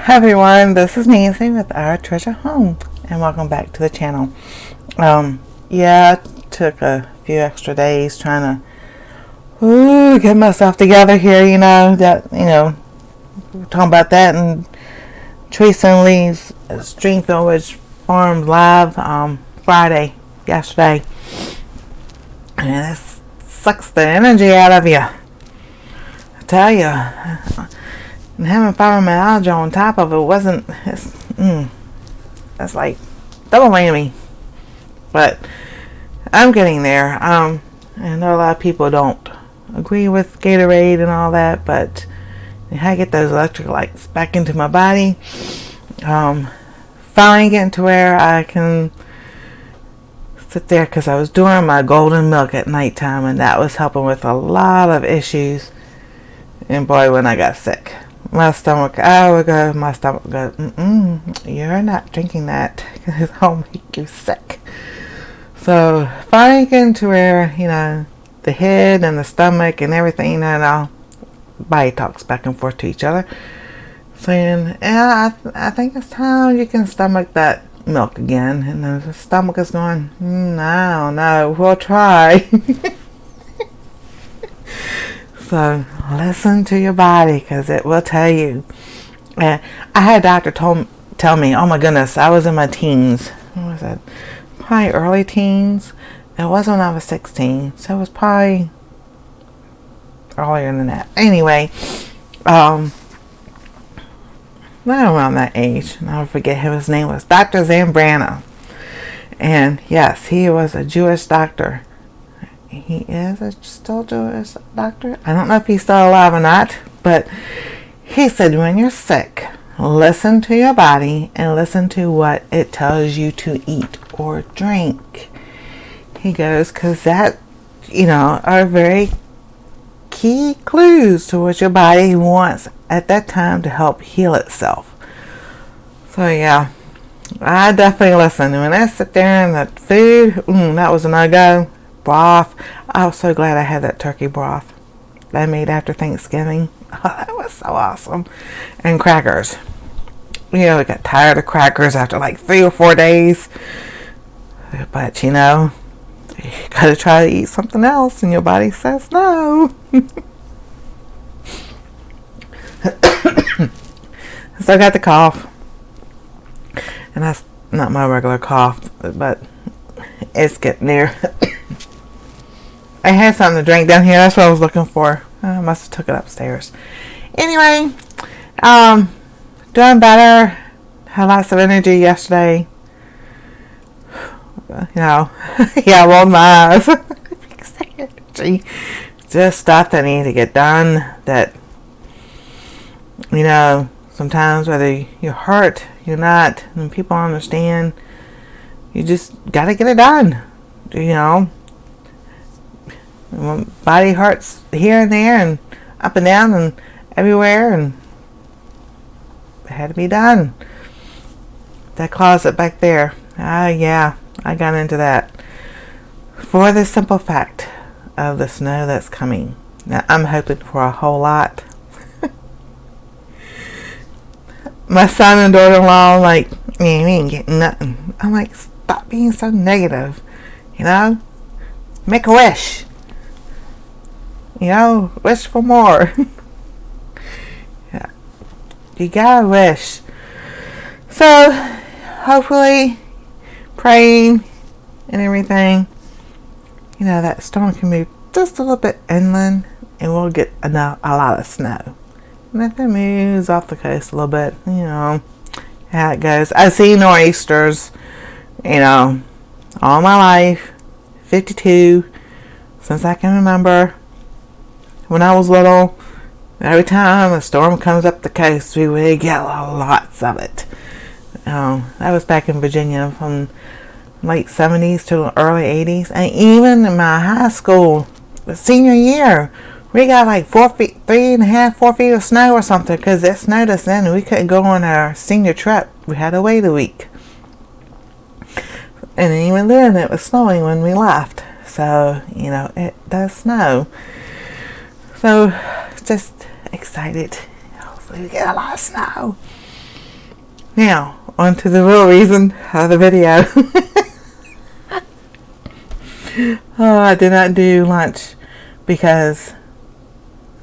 Hi everyone, this is Nancy with Our Treasure Home, and welcome back to the channel. I took a few extra days trying to get myself together here. We're talking about that and Teresa and Lee's Stringfield Ridge Farms live Friday, yesterday, and it sucks the energy out of you. I tell you. And having fibromyalgia on top of that's like double whammy. But I'm getting there. I know a lot of people don't agree with Gatorade and all that, but I get those electrolytes back into my body. Finally getting to where I can sit there, because I was doing my golden milk at nighttime, and that was helping with a lot of issues. And boy, when I got sick, my stomach would go, you're not drinking that, because it'll make you sick. So finally getting to where, the head and the stomach and everything, and our body talks back and forth to each other, saying, I think it's time you can stomach that milk again. And the stomach is going, no, we'll try. So listen to your body, because it will tell you. And I had a doctor tell me, oh my goodness, I was in my teens. What was that? Probably early teens. It was when I was 16, so it was probably earlier than that. Anyway, right around that age, and I'll forget who his name was, Dr. Zambrana. And yes, he was a Jewish doctor. He is a still Jewish doctor. I don't know if he's still alive or not, but he said, when you're sick, listen to your body and listen to what it tells you to eat or drink. He goes, because that, are very key clues to what your body wants at that time to help heal itself. So yeah, I definitely listen. When I sit there and the food, that was a no-go. Broth. I was so glad I had that turkey broth that I made after Thanksgiving. Oh, that was so awesome. And crackers. I got tired of crackers after like 3 or 4 days. But you gotta try to eat something else, and your body says no. So I got the cough. And that's not my regular cough, but it's getting there. I had something to drink down here. That's what I was looking for. I must have took it upstairs. Anyway, doing better. Had lots of energy yesterday. I rolled my eyes. Just stuff that needs to get done. That, sometimes whether you're hurt, you're not, and people understand, you just got to get it done. My body hurts here and there and up and down and everywhere, and it had to be done. That closet back there, I got into that for the simple fact of the snow that's coming. Now I'm hoping for a whole lot. My son and daughter-in-law like, we ain't getting nothing. I'm like, stop being so negative. Make a wish. Wish for more. Yeah. You gotta wish. So, hopefully, praying and everything, that storm can move just a little bit inland, and we'll get a lot of snow. And if it moves off the coast a little bit, how it goes. I've seen nor'easters, all my life, 52, since I can remember. When I was little, every time a storm comes up the coast, we would get lots of it. That was back in Virginia from late 70s to early 80s. And even in my high school, the senior year, we got like 4 feet, 3.5, 4 feet of snow or something, because it snowed us then and we couldn't go on our senior trip. We had to wait a week. And even then, it was snowing when we left. So, it does snow. So, just excited. Hopefully we get a lot of snow. Now, on to the real reason of the video. Oh, I did not do lunch because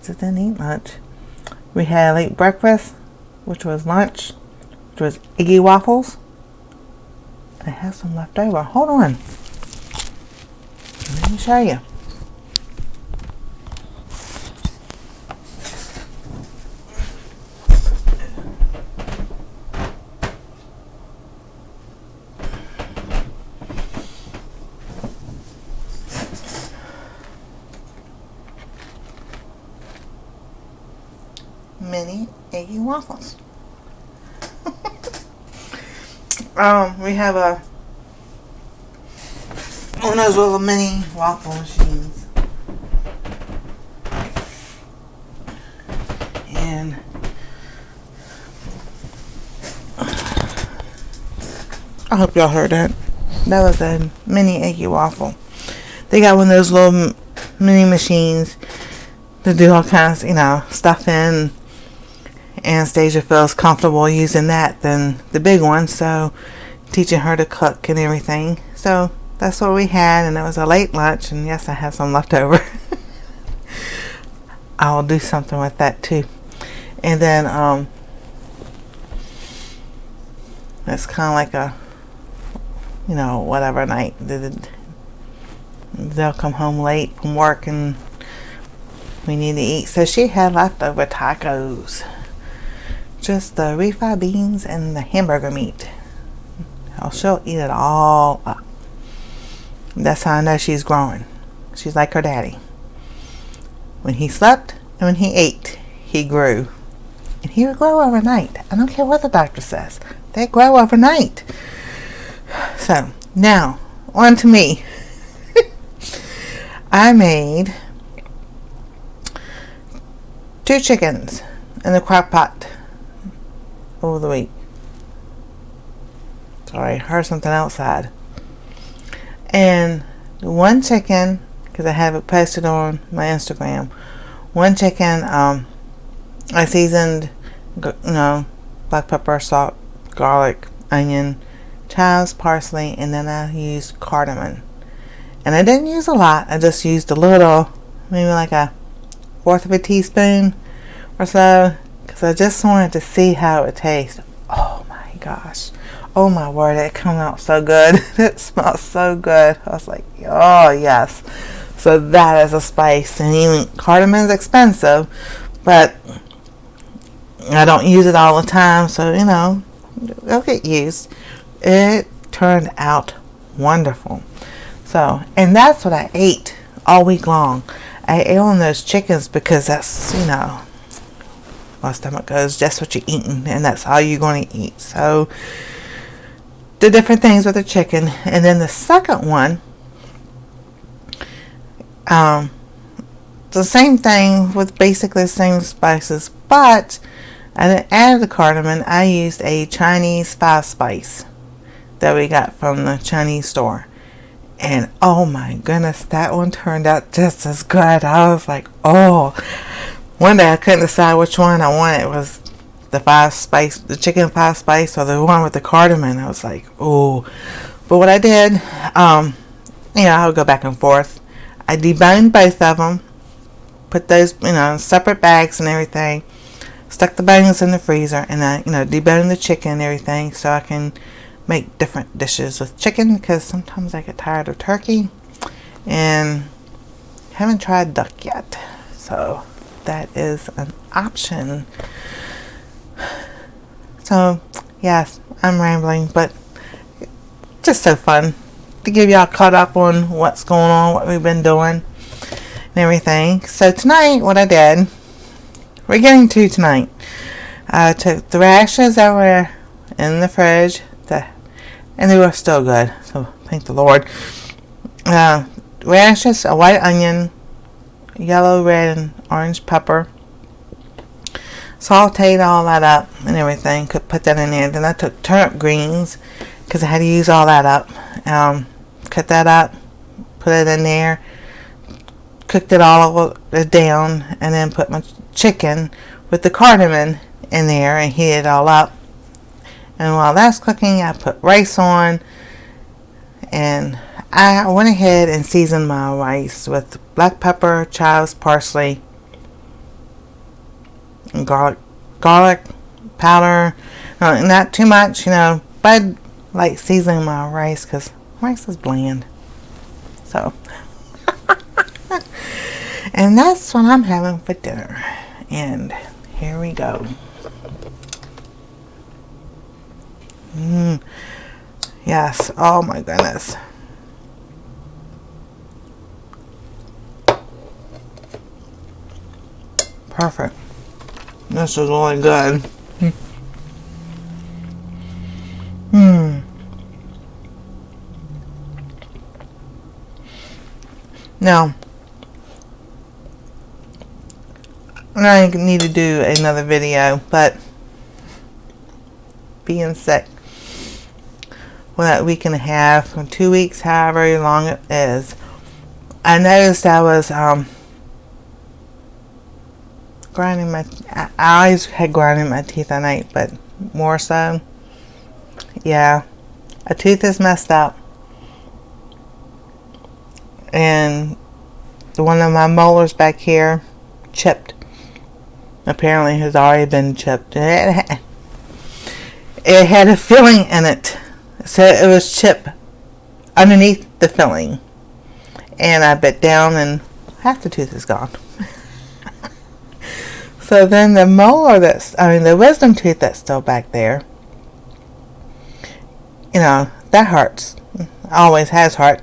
I didn't eat lunch. We had a late breakfast, which was lunch, which was Eggy waffles. I have some left over. Hold on. Let me show you. Mini Eggy waffles. We have one of those little mini waffle machines, and I hope y'all heard that. That was a mini Eggy waffle. They got one of those little mini machines to do all kinds, stuff in. Anastasia feels comfortable using that than the big one, so teaching her to cook and everything. So that's what we had, and it was a late lunch, and yes, I have some left over. I'll do something with that too. And then it's kind of like a whatever night. They'll come home late from work and we need to eat. So she had leftover tacos. Just the refried beans and the hamburger meat. She'll eat it all up. That's how I know she's growing. She's like her daddy. When he slept and when he ate, he grew. And he would grow overnight. I don't care what the doctor says. They grow overnight. So, now, on to me. I made 2 chickens in the crock pot over the week. Sorry, I heard something outside. And 1 chicken, because I have it posted on my Instagram. 1 chicken, I seasoned, black pepper, salt, garlic, onion, chives, parsley, and then I used cardamon. And I didn't use a lot. I just used a little, maybe like a 1/4 of a teaspoon or so, because I just wanted to see how it would taste. Oh my gosh. Oh my word, it came out so good. It smells so good. I was like, oh yes. So that is a spice. And even cardamom is expensive, but I don't use it all the time, so it'll get used. It turned out wonderful. So, and that's what I ate all week long. I ate on those chickens because that's, my stomach goes, that's what you're eating, and that's all you're going to eat. So, the different things with the chicken. And then the second one, the same thing with basically the same spices, but I didn't add the cardamom. I used a Chinese 5-spice that we got from the Chinese store. And oh my goodness, that one turned out just as good. I was like, oh. One day I couldn't decide which one I wanted. It was the 5-spice, the chicken 5-spice, or the one with the cardamom. I was like, oh. But what I did, I would go back and forth. I deboned both of them, put those, in separate bags and everything, stuck the bones in the freezer, and I, deboned the chicken and everything so I can make different dishes with chicken, because sometimes I get tired of turkey and haven't tried duck yet. So that is an option. So yes, I'm rambling, but just so fun to give y'all caught up on what's going on, what we've been doing and everything. So tonight, what I did, we're getting to tonight. I took the radishes that were in the fridge, and they were still good, so thank the Lord. Radishes, a white onion, yellow, red, and orange pepper. Sauteed all that up and everything. Could put that in there. Then I took turnip greens, because I had to use all that up. Cut that up, put it in there, cooked it all down, and then put my chicken with the cardamom in there and heat it all up. And while that's cooking, I put rice on, and I went ahead and seasoned my rice with black pepper, chives, parsley, and garlic powder. Not too much, but I like seasoning my rice because rice is bland. So, and that's what I'm having for dinner. And here we go. Yes, oh my goodness. Perfect. This is really good. Now, I need to do another video, but being sick for that week and a half, or 2 weeks, however long it is, I noticed I was grinding my. I always had grinding my teeth at night, but more so, yeah, a tooth is messed up, and one of my molars back here chipped. Apparently, has already been chipped. It had a filling in it, so it was chipped underneath the filling, and I bit down, and half the tooth is gone. So then the molar the wisdom tooth that's still back there, that hurts. Always has hurt.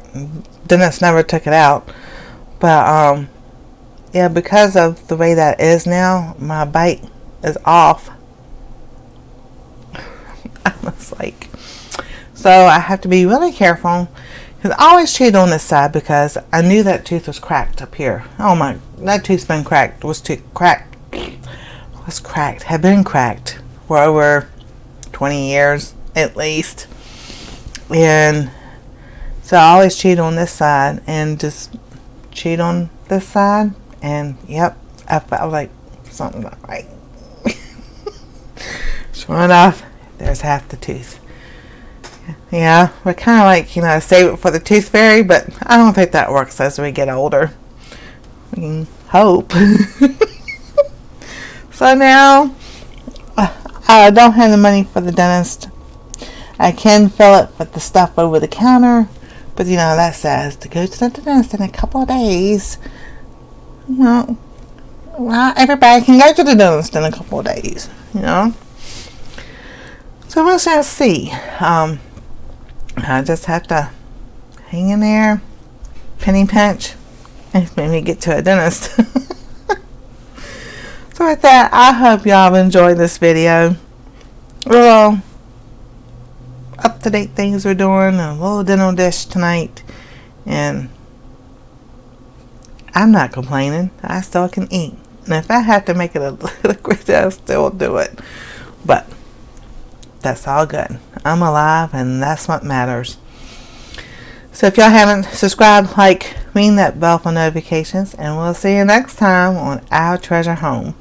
Dentist never took it out. But, yeah, because of the way that is now, my bite is off. I was like, so I have to be really careful. Because I always chewed on this side because I knew that tooth was cracked up here. Oh my, that tooth's been cracked. Had been cracked for over 20 years at least. And so I always chewed on this side and just chewed on this side, and yep, I felt like something not right. Sure enough, there's half the tooth. Yeah, we're kind of like, save it for the tooth fairy, but I don't think that works as we get older. We can hope. So now, I don't have the money for the dentist. I can fill it with the stuff over the counter, but that says to go to the dentist in a couple of days. Well, everybody can go to the dentist in a couple of days, So we'll just see. I just have to hang in there, penny pinch, and maybe get to a dentist. So with that, I hope y'all enjoyed this video. Little up-to-date things we're doing, a little dental dish tonight, and I'm not complaining. I still can eat, and if I have to make it a liquid, I'll still do it. But that's all good. I'm alive, and that's what matters. So if y'all haven't subscribed, ring that bell for notifications, and we'll see you next time on Our Treasure Home.